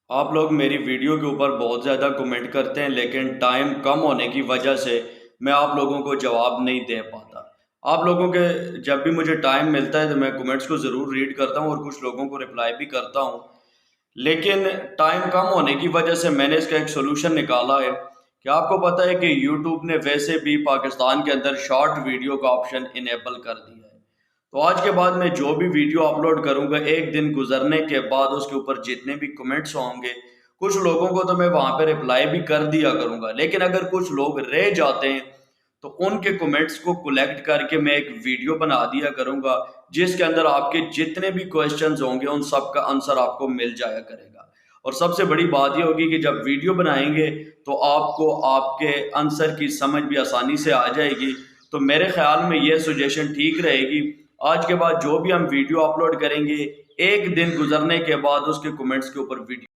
آپ لوگ میری ویڈیو کے اوپر بہت زیادہ کمنٹ کرتے ہیں، لیکن ٹائم کم ہونے کی وجہ سے میں آپ لوگوں کو جواب نہیں دے پاتا۔ آپ لوگوں کے جب بھی مجھے ٹائم ملتا ہے تو میں کمنٹس کو ضرور ریڈ کرتا ہوں اور کچھ لوگوں کو رپلائی بھی کرتا ہوں، لیکن ٹائم کم ہونے کی وجہ سے میں نے اس کا ایک سولوشن نکالا ہے کہ آپ کو پتہ ہے کہ یوٹیوب نے ویسے بھی پاکستان کے اندر شارٹ ویڈیو کا آپشن انیبل کر دیا ہے۔ تو آج کے بعد میں جو بھی ویڈیو اپلوڈ کروں گا، ایک دن گزرنے کے بعد اس کے اوپر جتنے بھی کمنٹس ہوں گے، کچھ لوگوں کو تو میں وہاں پہ رپلائی بھی کر دیا کروں گا، لیکن اگر کچھ لوگ رہ جاتے ہیں تو ان کے کمنٹس کو کلیکٹ کر کے میں ایک ویڈیو بنا دیا کروں گا، جس کے اندر آپ کے جتنے بھی کویسچنز ہوں گے ان سب کا آنسر آپ کو مل جایا کرے گا۔ اور سب سے بڑی بات یہ ہوگی کہ جب ویڈیو بنائیں گے تو آپ کو آپ کے آنسر کی سمجھ بھی آسانی سے آ جائے گی۔ تو میرے خیال میں یہ سجیشن ٹھیک رہے گی۔ آج کے بعد جو بھی ہم ویڈیو اپلوڈ کریں گے، ایک دن گزرنے کے بعد اس کے کمنٹس کے اوپر ویڈیو